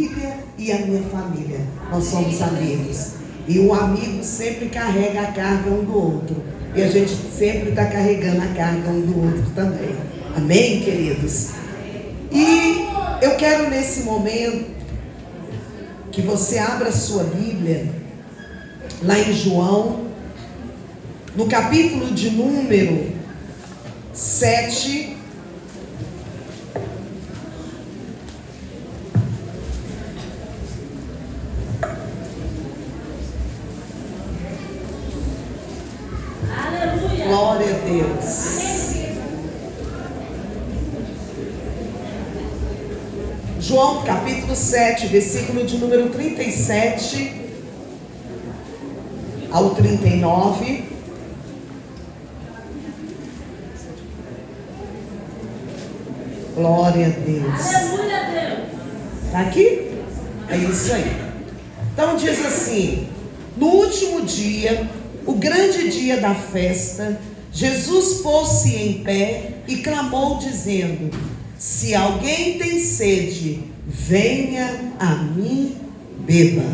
família e a minha família. Nós somos amigos. E um amigo sempre carrega a carga um do outro. E a gente sempre está carregando a carga um do outro também. Amém, queridos? E eu quero nesse momento que você abra a sua Bíblia lá em João, no capítulo de número 7. Aleluia. Glória a Deus. João capítulo 7, versículo de número 37 ao 39. Glória a Deus. Aleluia, Deus. Está aqui? É isso aí. Então diz assim: no último dia, o grande dia da festa, Jesus pôs-se em pé e clamou dizendo: se alguém tem sede, venha a mim, beba.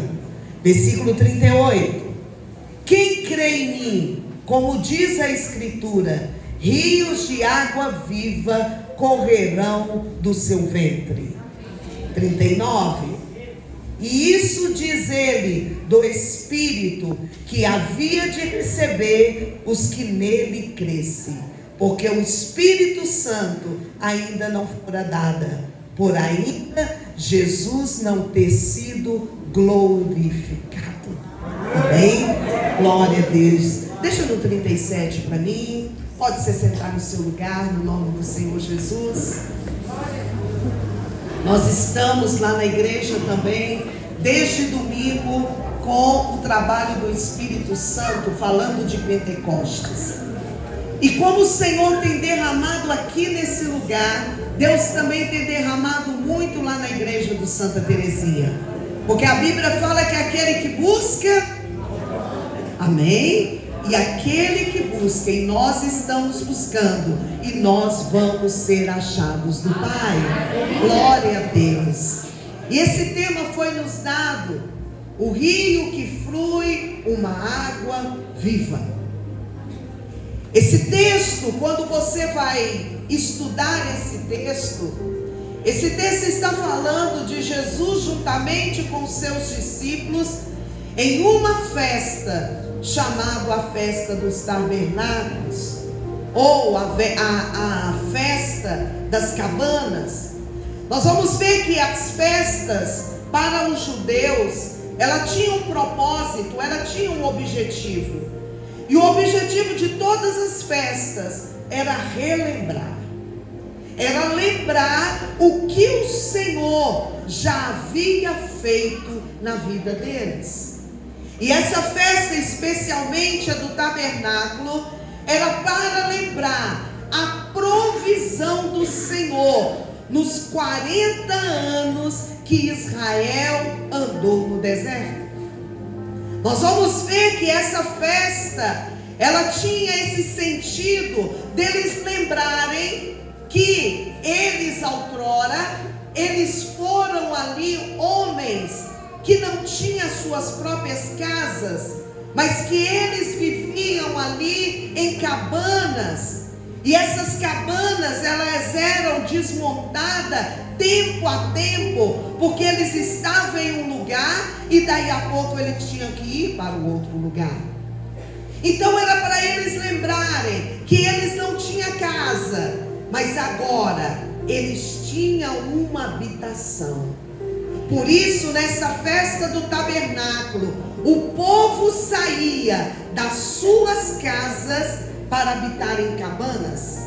Versículo 38. Quem crê em mim, como diz a Escritura, rios de água viva correrão do seu ventre. 39. E isso diz ele do Espírito que havia de receber os que nele crescem, porque o Espírito Santo ainda não fora dada, por ainda Jesus não ter sido glorificado. Amém? Glória a Deus. Deixa no 37 para mim. Pode se sentar no seu lugar, no nome do Senhor Jesus. Nós estamos lá na igreja também, desde domingo, com o trabalho do Espírito Santo, falando de Pentecostes. E como o Senhor tem derramado aqui nesse lugar, Deus também tem derramado muito lá na igreja do Santa Terezinha. Porque a Bíblia fala que aquele que busca, amém? E aquele que busca, e nós estamos buscando, e nós vamos ser achados do Pai. Glória a Deus. E esse tema foi nos dado: o rio que flui uma água viva. Esse texto, quando você vai estudar esse texto está falando de Jesus juntamente com os seus discípulos em uma festa chamada a festa dos tabernáculos, ou a festa das cabanas. Nós vamos ver que as festas para os judeus, ela tinha um propósito, ela tinha um objetivo. E o objetivo de todas as festas era relembrar. Era lembrar o que o Senhor já havia feito na vida deles. E essa festa, especialmente a do tabernáculo, era para lembrar a provisão do Senhor nos 40 anos que Israel andou no deserto. Nós vamos ver que essa festa, ela tinha esse sentido deles lembrarem que eles outrora, eles foram ali homens que não tinham suas próprias casas, mas que eles viviam ali em cabanas. E essas cabanas, elas eram desmontadas tempo a tempo, porque eles estavam em um lugar e daí a pouco eles tinham que ir para o outro lugar. Então era para eles lembrarem que eles não tinham casa, mas agora eles tinham uma habitação. Por isso, nessa festa do tabernáculo, o povo saía das suas casas para habitar em cabanas,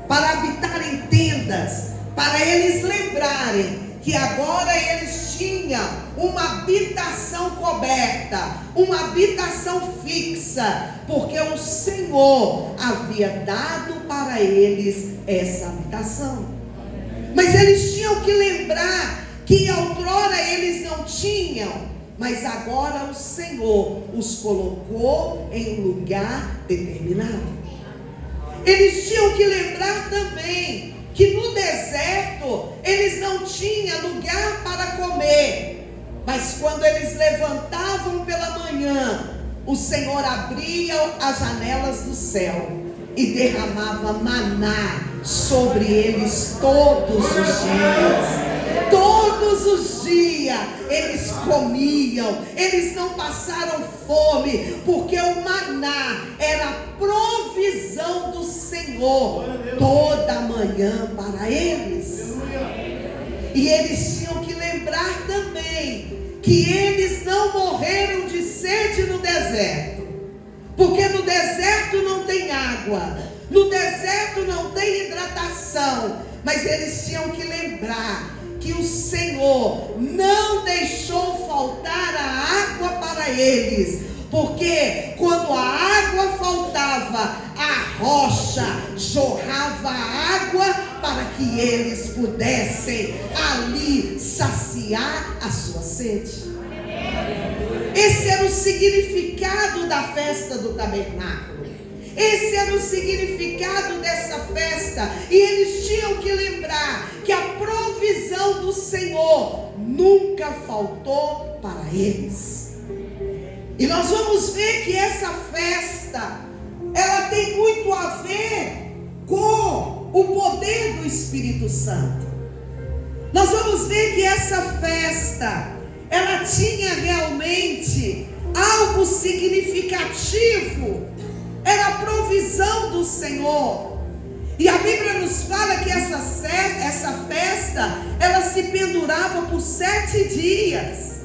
para habitar em tendas, para eles lembrarem que agora eles tinham uma habitação coberta, uma habitação fixa, porque o Senhor havia dado para eles essa habitação. Mas eles tinham que lembrar que outrora eles não tinham, mas agora o Senhor os colocou em um lugar determinado. Eles tinham que lembrar também que no deserto eles não tinham lugar para comer, Mas quando eles levantavam pela manhã, o Senhor abria as janelas do céu e derramava maná sobre eles todos os dias. Todos os dias eles comiam, eles não passaram fome, porque o maná era a provisão do Senhor toda manhã para eles. E eles tinham que lembrar também que eles não morreram de sede no deserto, porque no deserto não tem água, no deserto não tem hidratação, mas eles tinham que lembrar que o Senhor não deixou faltar a água para eles, porque quando a água faltava, a rocha jorrava água para que eles pudessem ali saciar a sua sede. Esse era o significado da festa do tabernáculo. Esse era o significado dessa festa. E eles tinham que lembrar que a provisão do Senhor nunca faltou para eles. E nós vamos ver que essa festa, ela tem muito a ver com o poder do Espírito Santo. Nós vamos ver que essa festa, ela tinha realmente algo significativo. Era a provisão do Senhor. E a Bíblia nos fala que essa festa, ela se pendurava por 7 dias.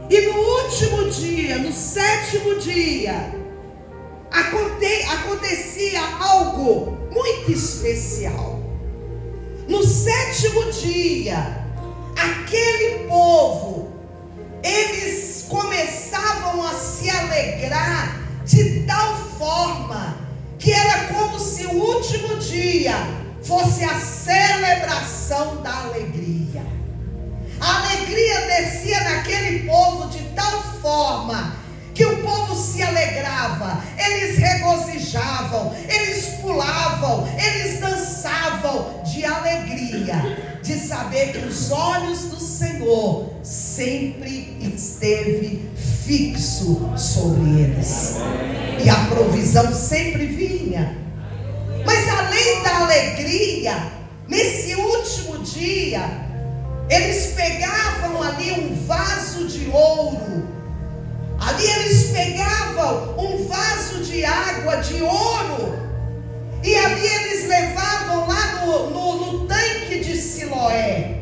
E no último dia, no 7º dia, acontecia algo muito especial. No 7º dia, aquele povo, eles começavam a se alegrar de tal forma que era como se o último dia fosse a celebração da alegria. A alegria descia naquele povo de tal forma que o povo se alegrava, eles regozijavam, eles pulavam, eles dançavam de alegria, de saber que os olhos do Senhor sempre esteve fixo sobre eles, e a provisão sempre vinha. Mas além da alegria, nesse último dia, eles pegavam ali um vaso de ouro, ali eles pegavam um vaso de água de ouro, e ali eles levavam lá no tanque de Siloé.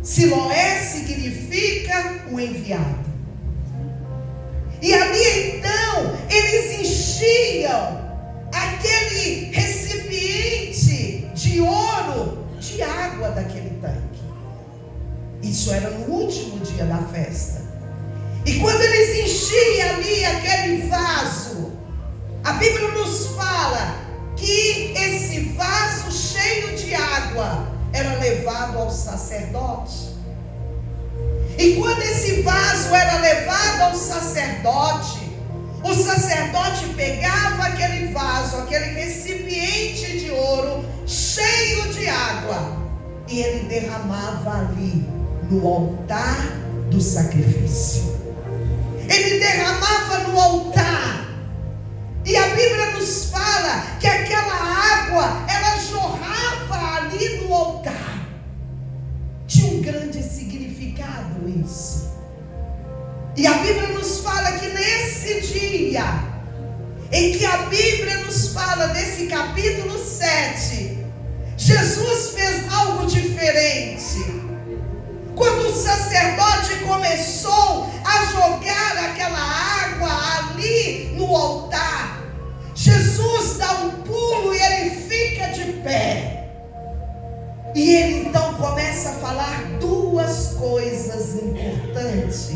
Siloé significa o enviado. E ali então eles enchiam aquele recipiente de ouro de água daquele tanque. Isso era no último dia da festa. E quando eles enchiam ali aquele vaso, a Bíblia nos fala que esse vaso cheio de água era levado ao sacerdote. E quando esse vaso era levado ao sacerdote, o sacerdote pegava aquele vaso, aquele recipiente de ouro cheio de água, e ele derramava ali no altar do sacrifício. Ele derramava no altar. E a Bíblia nos fala que aquela água, ela jorrava ali no altar. Tinha um grande significado isso. E a Bíblia nos fala que nesse dia, em que a Bíblia nos fala desse capítulo 7, Jesus fez algo diferente. Quando o sacerdote começou a jogar aquela água ali no altar, Jesus dá um pulo e ele fica de pé. E ele então começa a falar duas coisas importantes.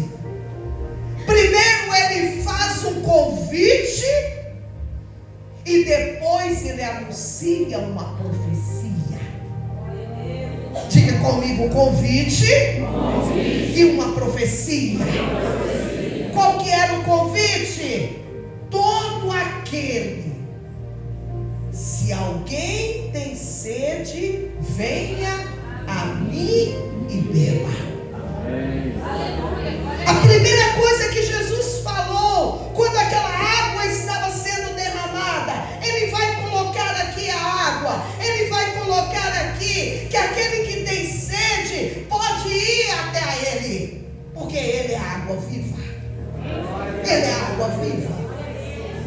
Primeiro ele faz um convite e depois ele anuncia uma profecia. Diga comigo, um convite e uma profecia. Qual que era o convite? Todo aquele, se alguém tem sede, venha a mim e beba. Porque Ele é água viva. Ele é água viva.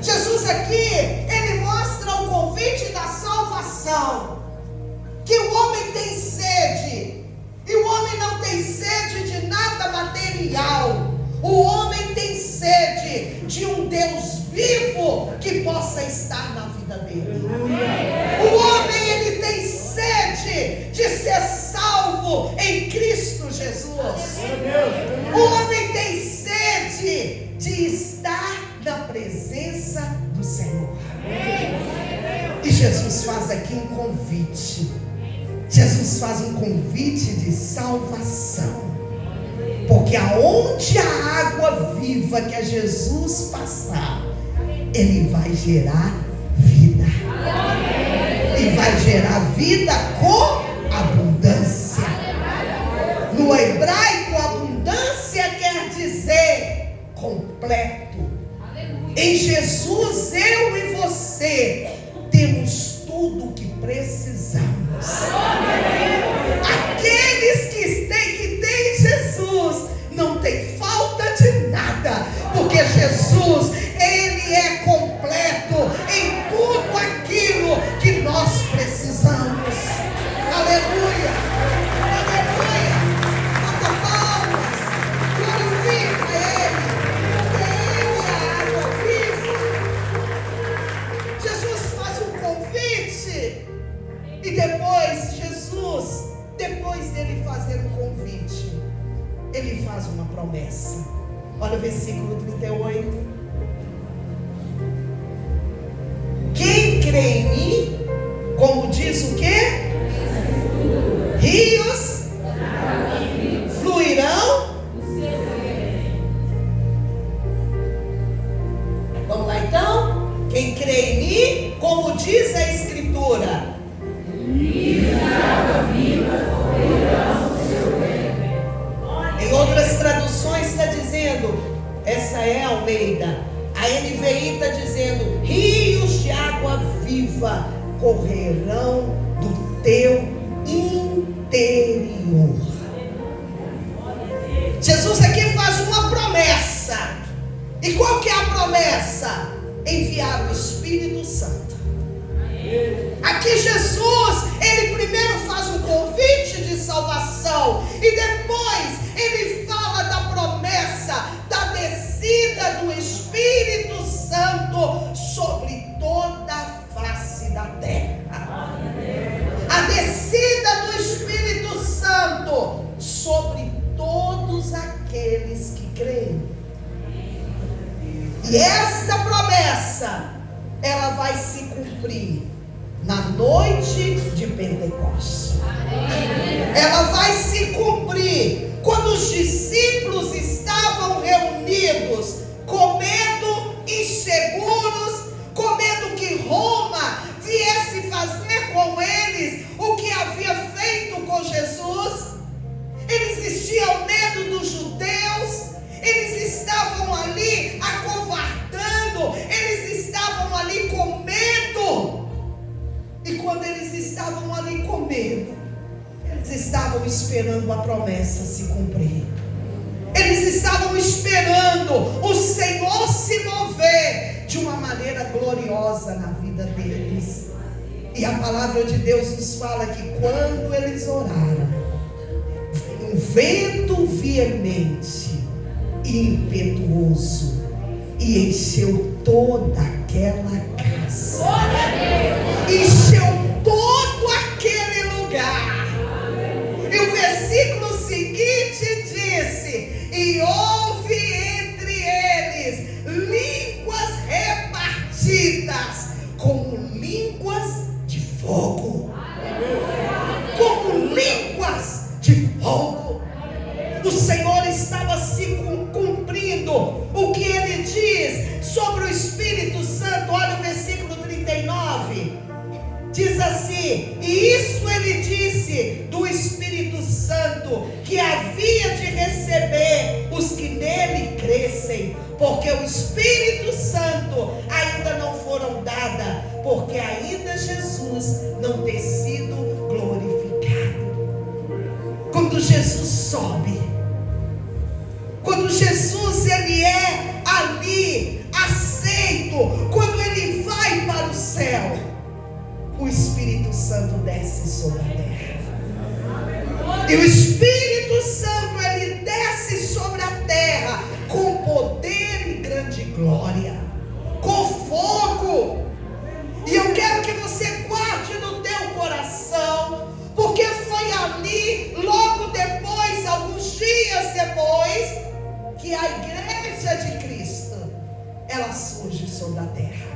Jesus aqui, Ele mostra o convite da salvação. Que o homem tem sede. E o homem não tem sede de nada material. O homem tem sede de um Deus vivo que possa estar na vida dele. O homem, ele tem sede de ser salvo em Cristo Jesus. O homem tem sede de estar na presença do Senhor. E Jesus faz aqui um convite. Jesus faz um convite de salvação. Porque aonde a água viva que é Jesus passar, Ele vai gerar vida. E vai gerar vida com abundância. No hebraico, abundância quer dizer completo. Em Jesus, eu e você temos tudo o que precisamos. Aqueles que têm Jesus não tem falta de nada, porque Jesus, Ele é completo em tudo aquilo que nós precisamos. Aleluia, aleluia. Bata palmas, glorifica Ele, porque Ele é água viva. Jesus faz um convite, e depois dele fazer um convite, Ele faz uma promessa. Olha o versículo 38. Quem crê em mim, como diz o quê? Rios fluirão. Vamos lá então? Quem crê em mim, como diz a Escritura, rios de água viva fluirão do seu ventre. Em outras traduções está dizendo, essa é a Almeida, a NVI está dizendo, rios de água viva correrão do teu interior. Jesus aqui faz uma promessa. E qual que é a promessa? Enviar o Espírito Santo. Aqui Jesus, Ele primeiro faz um convite de salvação, e depois Ele fala da promessa da descida do Espírito Santo sobre toda a face da terra. A descida do Espírito Santo sobre todos aqueles que creem. E esta promessa, ela vai se cumprir na noite de Pentecostes. Ela vai se cumprir quando os discípulos estavam reunidos, com medo, inseguros, com medo que Roma viesse fazer com eles o que havia feito com Jesus. Eles tinham medo dos judeus, eles estavam ali acovardando, eles estavam ali com medo. E quando eles estavam ali com medo, eles estavam esperando a promessa se cumprir. Eles estavam esperando o Senhor se mover de uma maneira gloriosa na vida deles. E a palavra de Deus nos fala que quando eles oraram, um vento veemente e impetuoso e encheu toda aquela casa. Encheu todo aquele lugar. E o versículo seguinte disse: e houve entre eles línguas repartidas, como línguas de fogo. Como línguas de fogo. O Senhor estava se cumprindo o que Ele diz sobre o Espírito Santo. Olha o versículo 39. Diz assim: e isso Ele disse do Espírito Santo, que havia de receber os que nele crescem, porque o Espírito Santo ainda não foram dada, porque ainda Jesus não tem sido glorificado. Quando Jesus sobe, Jesus, ele é ali aceito. Quando ele vai para o céu, o Espírito Santo desce sobre a terra. E o Espírito Santo, ele desce sobre a terra com poder e grande glória, com fogo. E eu quero que você guarde no teu coração, porque foi ali, logo depois, alguns dias depois, que a igreja de Cristo, ela surge sobre a terra.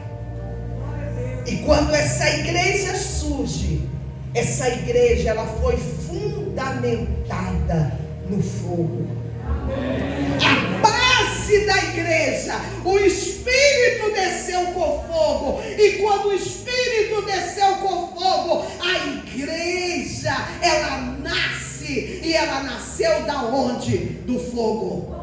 E quando essa igreja surge, essa igreja, ela foi fundamentada no fogo. A base da igreja, o Espírito desceu com fogo. E quando o Espírito desceu com fogo, a igreja, ela nasce. E ela nasceu da onde? Do fogo.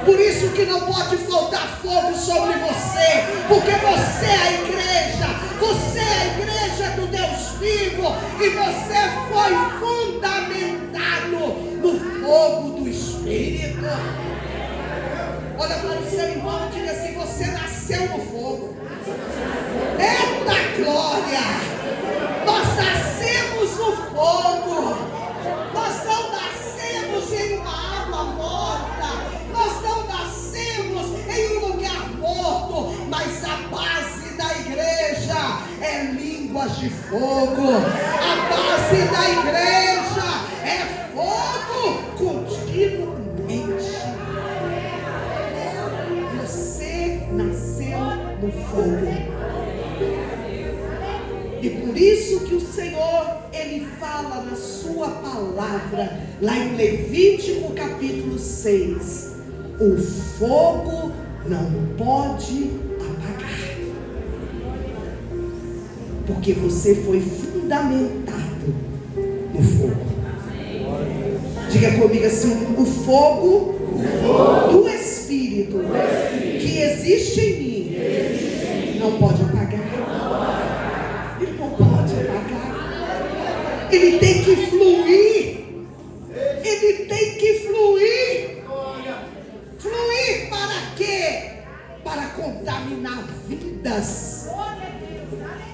Por isso que não pode faltar fogo sobre você, porque você é a igreja, você é a igreja do Deus vivo, e você foi fundamentado no fogo do Espírito. Olha para o seu irmão e diga assim: você nasceu no fogo. Eita glória! Nós nascemos no fogo. Nós não nascemos em uma água morta. Nós não nascemos em um lugar morto. Mas a base da igreja é línguas de fogo. A base da igreja é fogo continuamente. Você nasceu no fogo. E por isso que o Senhor, ele fala na sua palavra, lá em Levítico capítulo 6, o fogo não pode apagar, porque você foi fundamentado no fogo. Diga comigo assim: o fogo do Espírito que existe em mim não pode apagar. Ele não pode apagar. Ele tem que fluir. Ele tem que fluir. Fluir para quê? Para contaminar vidas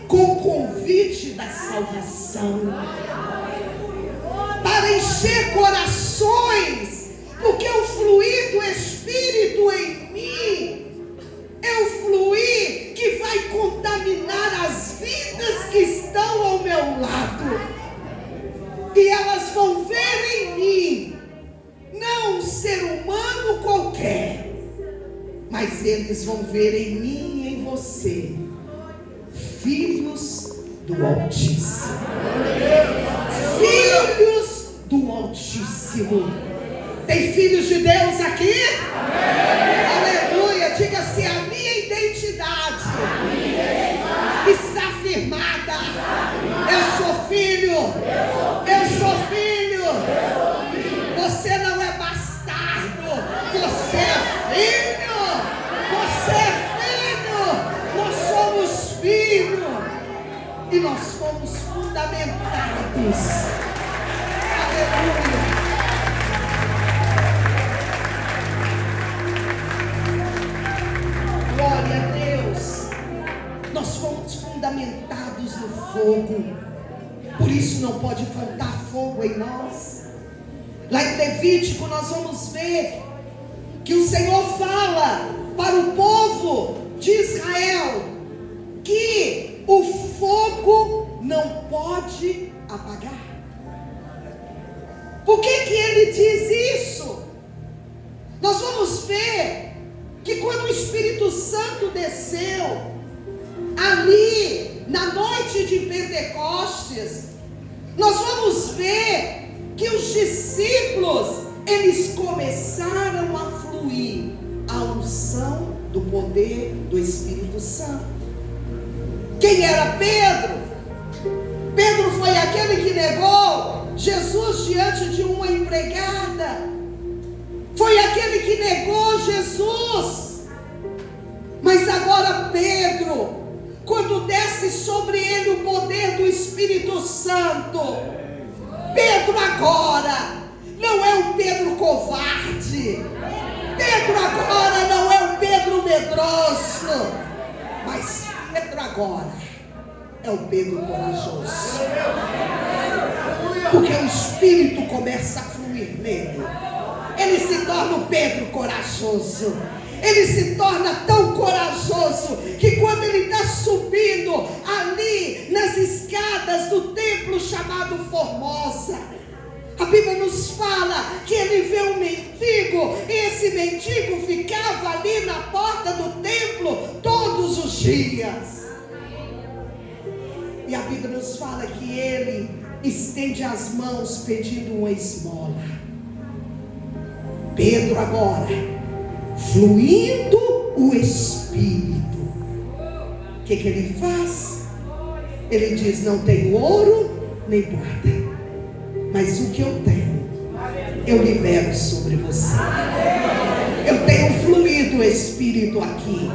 com o convite da salvação, para encher corações, porque o fluir do Espírito em mim é o fluir que vai contaminar as vidas que estão ao meu lado, e elas vão ver em mim não um ser humano qualquer, mas eles vão ver em mim e em você filhos do Altíssimo. Filhos do Altíssimo. Tem filhos de Deus aqui? Aleluia. Diga assim: a minha identidade está firmada. Eu sou filho. Eu sou filho. Você não é bastardo. Você é filho. Você é filho. Nós somos filhos. E nós fomos fundamentados. Aleluia. Glória a Deus. Nós fomos fundamentados no fogo. Por isso não pode faltar fogo em nós. Lá em Levítico nós vamos ver que o Senhor fala para o povo de Israel que o fogo não pode apagar. Por que ele diz isso? Nós vamos ver que quando o Espírito Santo desceu ali na noite de Pentecostes, nós vamos ver que os discípulos, eles começaram a fluir a unção do poder do Espírito Santo. Quem era Pedro? Pedro foi aquele que negou Jesus diante de uma empregada. Foi aquele que negou Jesus. Mas agora Pedro, quando desce sobre ele o poder do Espírito Santo, Pedro agora não é um Pedro covarde. autoridade. Pedro agora não é um Pedro medroso, mas Pedro agora é o Pedro corajoso, porque o Espírito começa a fluir nele. Ele se torna o Pedro corajoso. Ele se torna tão corajoso que quando ele está subindo ali nas escadas do templo chamado Formosa, a Bíblia nos fala que ele vê um mendigo, e esse mendigo ficava ali na porta do templo todos os dias. E a Bíblia nos fala que ele estende as mãos pedindo uma esmola. Pedro agora, fluindo o Espírito, o que ele faz? Ele diz: não tenho ouro nem prata, mas o que eu tenho, eu libero sobre você. Eu tenho fluído o Espírito aqui,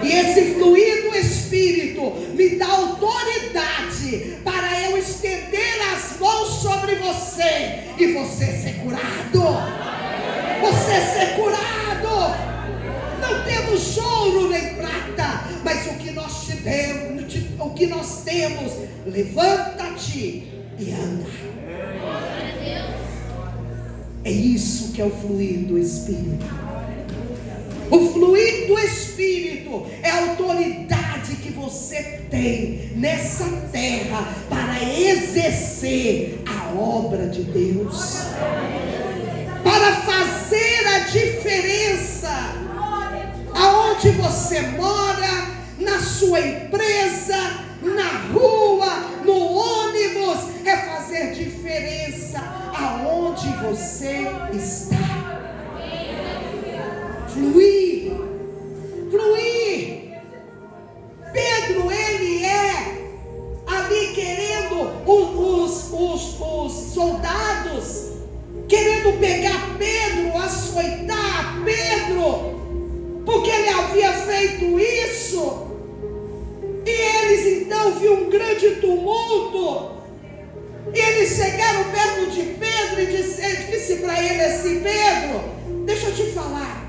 e esse fluido Espírito me dá autoridade para eu estender as mãos sobre você e você ser curado. Você ser curado. Não temos ouro nem prata, mas o que nós temos, levanta-te e anda. É isso que é o fluir do Espírito. O fluir do Espírito é a autoridade que você tem nessa terra para exercer a obra de Deus, para fazer a diferença aonde você mora, na sua empresa, na rua, no ônibus. É fazer diferença aonde você está. Fluir, fluir. Pedro, ele é ali querendo os soldados querendo pegar Pedro, açoitar Pedro, porque ele havia feito isso. E eles então viram um grande tumulto, e eles chegaram perto de Pedro e disse para ele assim: Pedro, deixa eu te falar,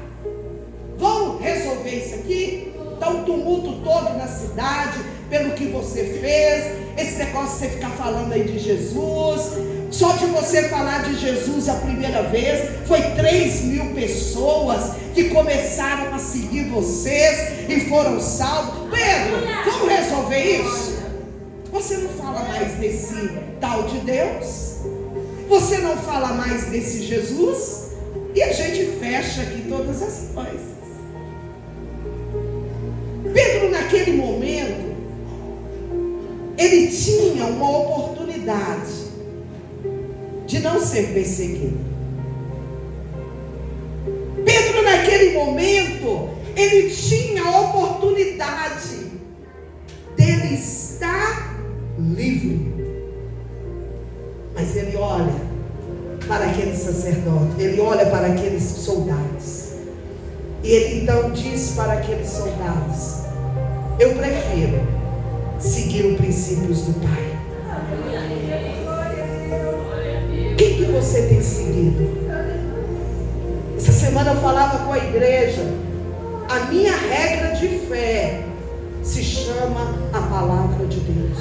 vamos resolver isso aqui? Está um tumulto todo na cidade pelo que você fez, esse negócio de você ficar falando aí de Jesus. Só de você falar de Jesus a primeira vez, foi 3.000 pessoas que começaram a seguir vocês e foram salvos. Pedro, vamos resolver isso? Você não fala mais desse tal de Deus? Você não fala mais desse Jesus? E a gente fecha aqui todas as coisas. Pedro, naquele momento, ele tinha uma oportunidade de não ser perseguido. Pedro, naquele momento, ele tinha a oportunidade dele estar livre. Mas ele olha para aquele sacerdote, ele olha para aqueles soldados, e ele então diz para aqueles soldados: eu prefiro seguir os princípios do Pai. Quem que você tem seguido? Essa semana eu falava com a igreja. A minha regra de fé se chama a palavra de Deus.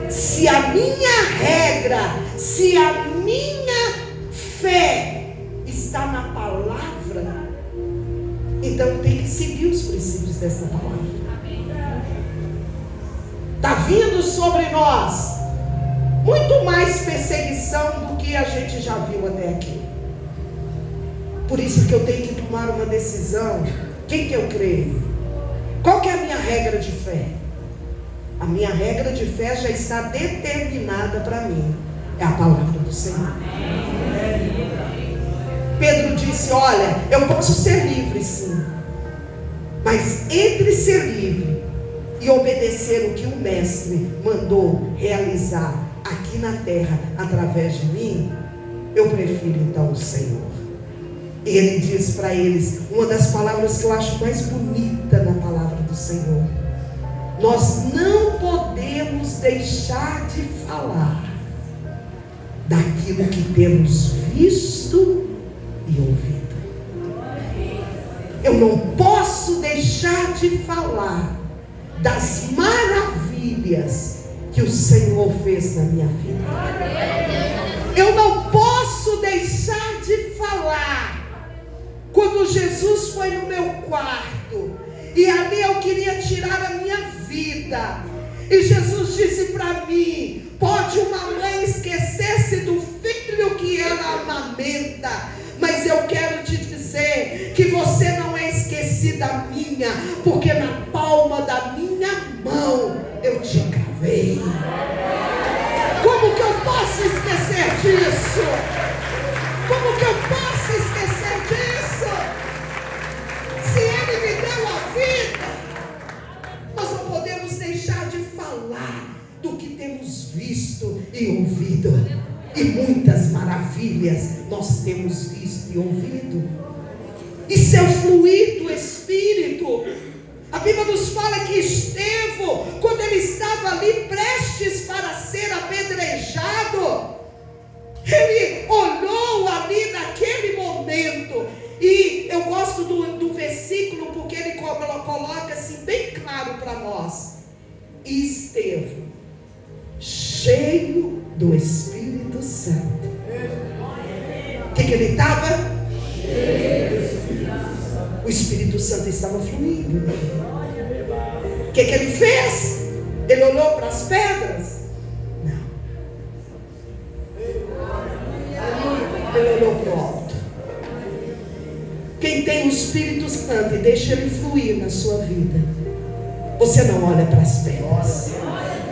Se a minha regra, se a minha fé está na palavra, então eu tenho que seguir os princípios dessa palavra. Está vindo sobre nós muito mais perseguição do que a gente já viu até aqui. Por isso que eu tenho que tomar uma decisão. Quem que eu creio? Qual que é a minha regra de fé? A minha regra de fé já está determinada para mim. É a palavra do Senhor. Pedro disse: olha, eu posso ser livre sim, mas entre ser livre e obedecer o que o mestre mandou realizar aqui na terra através de mim, eu prefiro então o Senhor. Ele diz para eles uma das palavras que eu acho mais bonita na palavra do Senhor: nós não podemos deixar de falar daquilo que temos visto e ouvido. Eu não posso deixar de falar das maravilhas que o Senhor fez na minha vida. Eu não posso deixar de falar quando Jesus foi no meu quarto e ali eu queria tirar a minha vida, e Jesus disse para mim: pode uma mãe esquecer-se do filho que ela amamenta, mas eu quero te dizer que você não é esquecida minha, porque na palma da minha mão eu te cravei. Como que eu posso esquecer disso? Como que eu posso esquecer disso? Se Ele me deu a vida, nós não podemos deixar de falar do que temos visto e ouvido. E muitas maravilhas nós temos visto e ouvido. Isso é o fluir do Espírito. A Bíblia nos fala que Estevão, quando ele estava ali prestes para ser apedrejado, ele olhou ali naquele momento. E eu gosto do versículo porque ele coloca assim bem claro para nós. E Estevão, cheio do Espírito Santo. O que ele estava? O Espírito Santo estava fluindo. O que ele fez? Ele olhou para as pedras? Não. Ele olhou para o alto. Quem tem o Espírito Santo e deixa ele fluir na sua vida, você não olha para as pedras,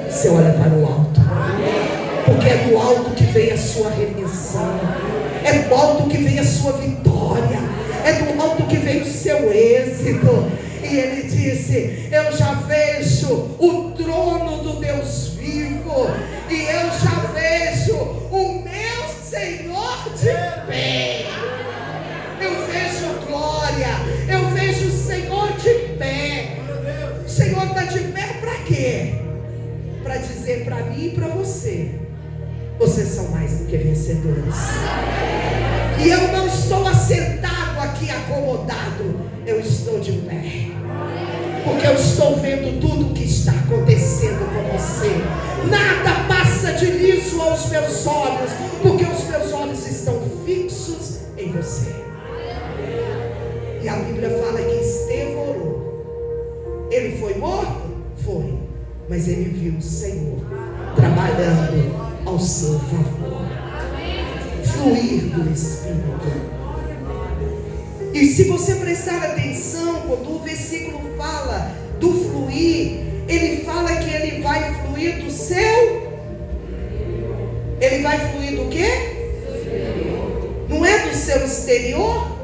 você olha para o alto. Porque é do alto que vem a sua redenção, é do alto que vem a sua vitória, é do alto que vem o seu êxito. E ele disse: eu já vejo o trono do Deus vivo, e eu já vejo o meu Senhor de pé. Eu vejo glória, eu vejo o Senhor de pé. O Senhor está de pé para quê? Para dizer para mim e para você: vocês são mais do que vencedores. E eu não estou assentado aqui acomodado, eu estou de pé, porque eu estou vendo tudo o que está acontecendo com você. Nada passa de liso aos meus olhos, porque os meus olhos estão fixos em você. E a Bíblia fala que Estevão orou. Ele foi morto? Foi. Mas ele viu o Senhor trabalhando ao seu favor. Fluir do Espírito. E se você prestar atenção, quando o versículo fala do fluir, ele fala que ele vai fluir do seu. Ele vai fluir do quê? Não é do seu exterior?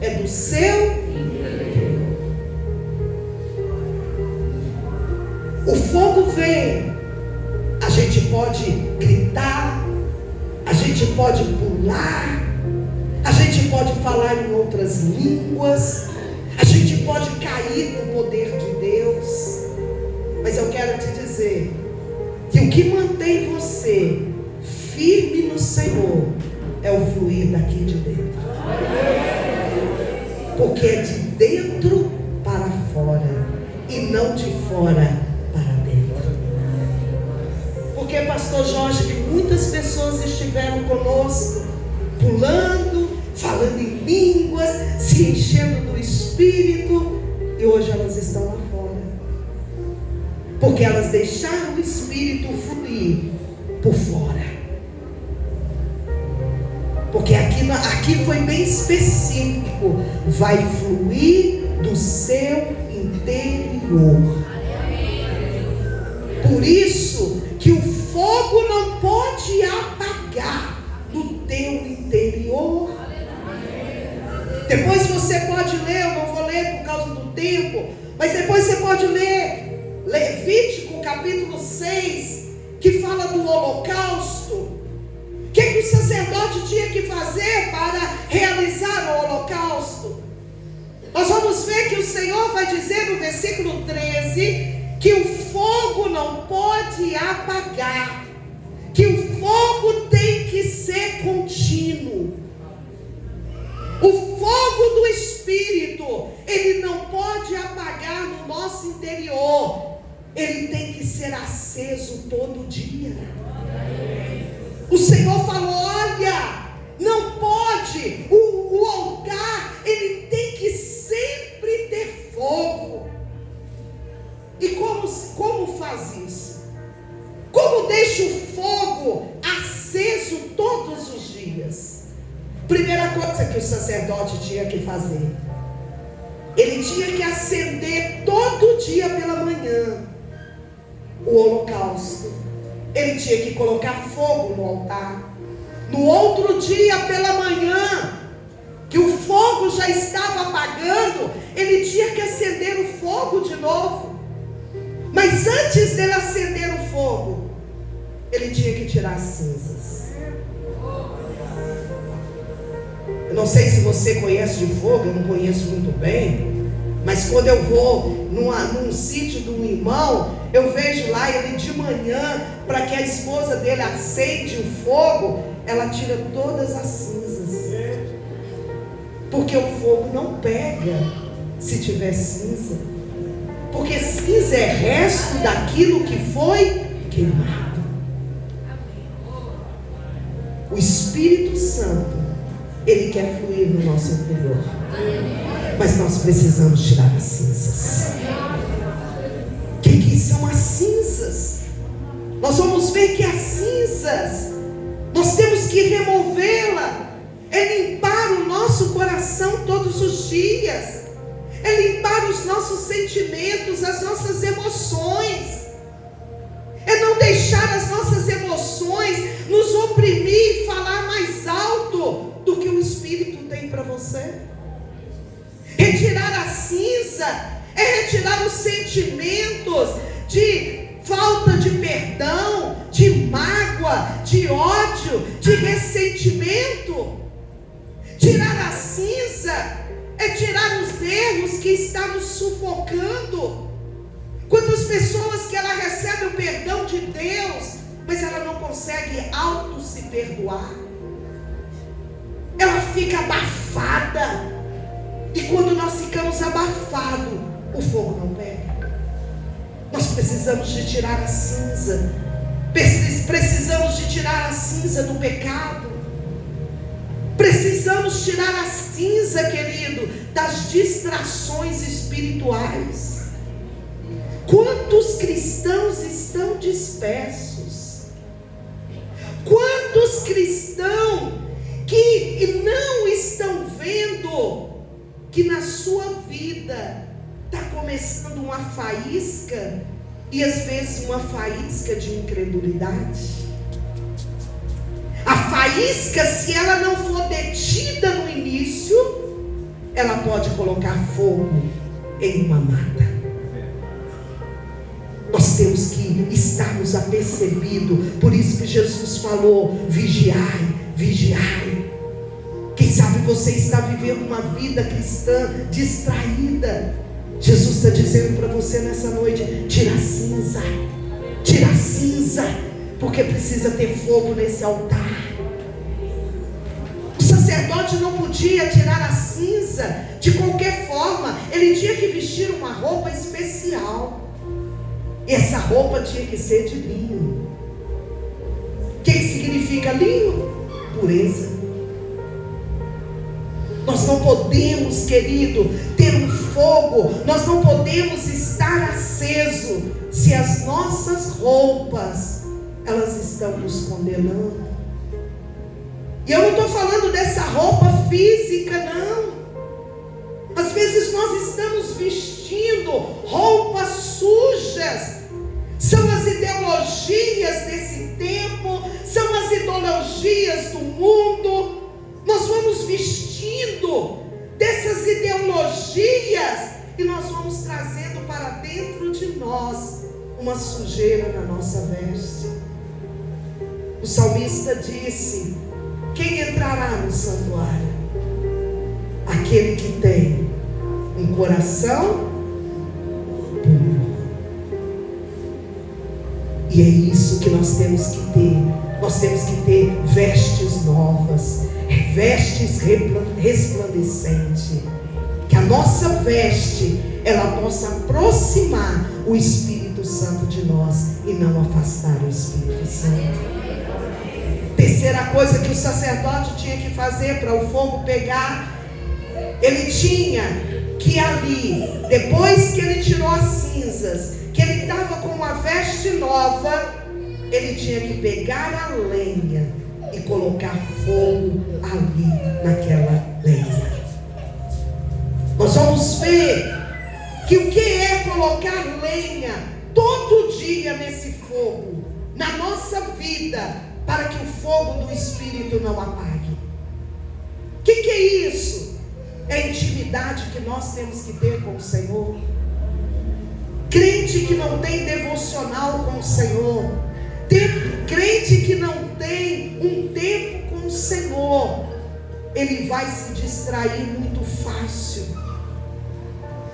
É do seu interior. O fogo vem. A gente pode gritar, a gente pode pular, a gente pode falar em outras línguas, a gente pode cair no poder de Deus. Mas eu quero te dizer que o que mantém você firme no Senhor é o fluir daqui de dentro. Porque é de dentro para fora e não de fora para dentro. Porque, pastor Jorge, que muitas pessoas estiveram conosco, pulando, falando em línguas, se enchendo do Espírito, e hoje elas estão lá fora, porque elas deixaram o Espírito fluir por fora. Porque aqui foi bem específico: vai fluir do seu interior. Por isso que o fogo não pode apagar no teu interior. Depois você pode ler, eu não vou ler por causa do tempo, mas depois você pode ler Levítico capítulo 6, que fala do holocausto. O que o sacerdote tinha que fazer para realizar o holocausto? Nós vamos ver que o Senhor vai dizer no versículo 13 que o fogo não pode apagar, que o fogo Espírito, ele não pode apagar no nosso interior. Ele tem que ser aceso todo dia. O Senhor falou: olha, não pode, o altar, ele tem que sempre ter fogo. E como faz isso? Como deixa o fogo aceso todos os dias? Primeira coisa que o sacerdote tinha que fazer, ele tinha que acender todo dia pela manhã o holocausto. Ele tinha que colocar fogo no altar. No outro dia pela manhã, que o fogo já estava apagando, ele tinha que acender o fogo de novo. Mas antes dele acender o fogo, ele tinha que tirar as cinzas. Eu não sei se você conhece de fogo, eu não conheço muito bem, mas quando eu vou num sítio de um irmão, eu vejo lá ele de manhã, para que a esposa dele acende o fogo, ela tira todas as cinzas, porque o fogo não pega se tiver cinza, porque cinza é resto daquilo que foi queimado. O Espírito Santo, ele quer fluir no nosso interior, mas nós precisamos tirar as cinzas. O que são as cinzas? Nós vamos ver que as cinzas, nós temos que removê-la, é limpar o nosso coração todos os dias, é limpar os nossos sentimentos, as nossas emoções, é não deixar as nossas emoções nos oprimir e falar mais alto do que o Espírito tem para você. Retirar a cinza é retirar os sentimentos de falta de perdão, de mágoa, de ódio, de ressentimento. Tirar a cinza é tirar os erros que estão nos sufocando. Quantas pessoas que ela recebe o perdão de Deus, mas ela não consegue auto se perdoar. Ela fica abafada. E quando nós ficamos abafados, o fogo não pega. Nós precisamos de tirar a cinza. Precisamos de tirar a cinza do pecado. Precisamos tirar a cinza, querido, das distrações espirituais. Quantos cristãos estão dispersos? Quantos cristãos que não estão vendo que na sua vida está começando uma faísca, e às vezes uma faísca de incredulidade? A faísca, se ela não for detida no início, ela pode colocar fogo em uma mata. Nós temos que estarmos apercebidos. Por isso que Jesus falou: vigiai, vigiai. Quem sabe você está vivendo uma vida cristã distraída. Jesus está dizendo para você nessa noite: tira a cinza, tira a cinza, porque precisa ter fogo nesse altar. O sacerdote não podia tirar a cinza de qualquer forma. Ele tinha que vestir uma roupa especial. E essa roupa tinha que ser de linho. O que significa linho? Pureza. Nós não podemos, querido, ter um fogo, nós não podemos estar aceso se as nossas roupas, elas estão nos condenando. E eu não estou falando dessa roupa física, não. Às vezes nós estamos vestindo roupas sujas. São as ideologias desse tempo, são as ideologias do mundo. Nós vamos vestindo dessas ideologias e nós vamos trazendo para dentro de nós uma sujeira na nossa veste. O salmista disse: quem entrará no santuário? Aquele que tem um coração puro. E é isso que nós temos que ter. Nós temos que ter vestes novas, vestes resplandecentes, que a nossa veste, ela possa aproximar o Espírito Santo de nós e não afastar o Espírito Santo. Terceira coisa que o sacerdote tinha que fazer para o fogo pegar, ele tinha que ali, depois que ele tirou as cinzas, que ele estava com uma veste nova, ele tinha que pegar a lenha e colocar fogo ali naquela lenha. Nós vamos ver que o que é colocar lenha todo dia nesse fogo, na nossa vida, para que o fogo do Espírito não apague. O que é isso? É a intimidade que nós temos que ter com o Senhor. Crente que não tem devocional com o Senhor, crente que não tem um tempo com o Senhor, ele vai se distrair muito fácil.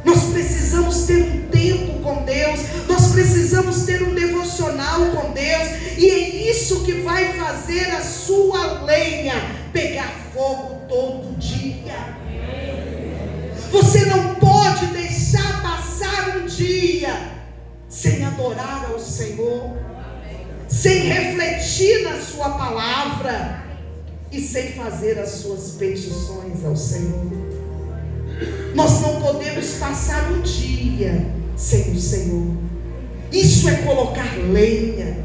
Nós precisamos ter um tempo com Deus, nós precisamos ter um devocional com Deus, e é isso que vai fazer a sua lenha pegar fogo todo dia. Você não pode deixar passar um dia sem adorar ao Senhor, sem refletir na sua palavra e sem fazer as suas petições ao Senhor. Nós não podemos passar um dia sem o Senhor. Isso é colocar lenha.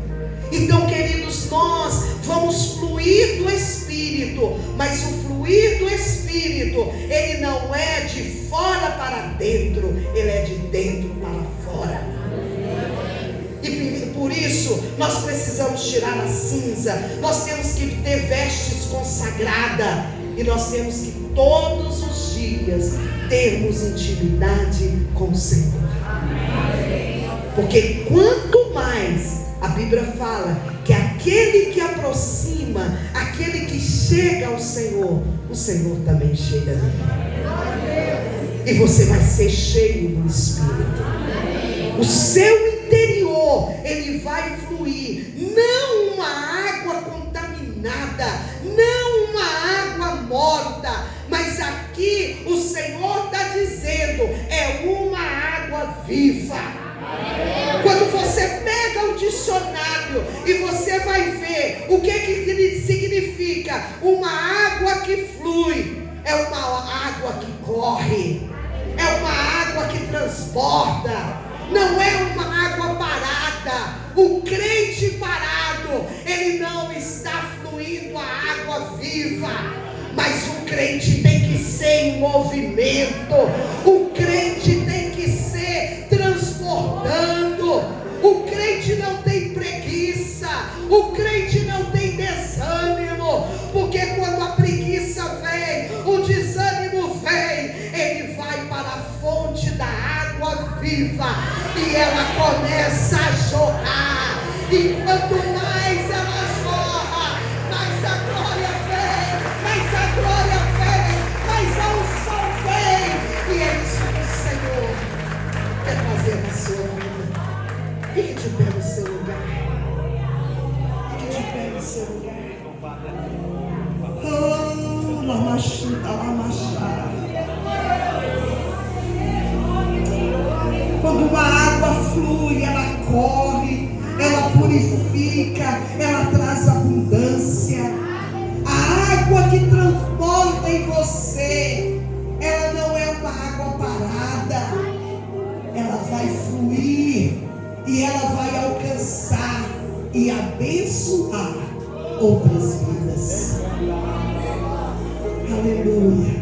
Então, queridos, nós vamos fluir do Espírito, mas o fluir do Espírito, ele não é de fora para dentro, ele é de dentro para fora. E por isso nós precisamos tirar a cinza, nós temos que ter vestes consagradas, e nós temos que todos os dias termos intimidade com o Senhor. Porque quanto mais, a Bíblia fala que aquele que aproxima, aquele que chega ao Senhor, o Senhor também chega nele. E você vai ser cheio do Espírito. O seu interior, ele vai fluir, não uma água contaminada, não uma água morta, mas aqui o Senhor está dizendo, é uma água viva. Quando você pega o dicionário e você vai ver o que significa uma água que flui, é uma água que corre, é uma água que transporta, não é uma água parada. O crente parado, ele não está fluindo a água viva, mas o crente tem que ser em movimento, o crente tem que ser transportando, o crente não tem preguiça, o crente não tem desânimo, porque quando a preguiça vem, o desânimo vem, ele vai para a fonte da água viva, e ela começa a jorrar, e quanto mais ela jorra, mais a glória vem, mais a glória vem, mais a unção vem, e é isso que o Senhor quer fazer na sua vida. Fique de pé no seu lugar, fique de pé no seu lugar. Oh, lamachita, lamachá. Quando uma água flui, ela corre, ela purifica, ela traz abundância. A água que transporta em você, ela não é uma água parada, ela vai fluir e ela vai alcançar e abençoar outras vidas. Aleluia.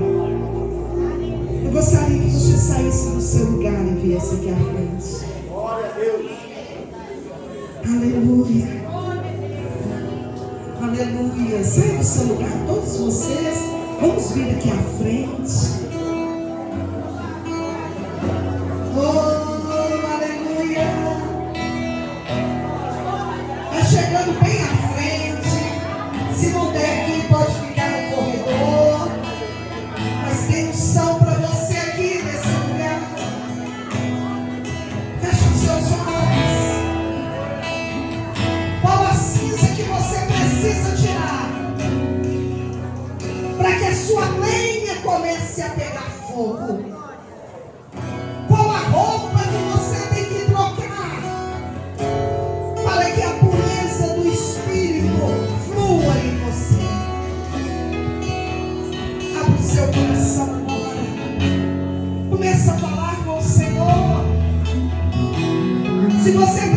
Eu gostaria que você saísse do seu lugar e viesse aqui à frente. Glória a Deus. Aleluia. Aleluia. Saia do seu lugar, todos vocês. Vamos vir aqui à frente. Oh, aleluia. Está chegando bem à frente. Se não der aqui, pode ficar no corredor. Mas tem unção para você aqui nesse lugar. Feche os seus olhos. Qual a cinza que você precisa tirar para que a sua lenha comece a pegar fogo? seu coração agora. Começa a falar com o Senhor. Se você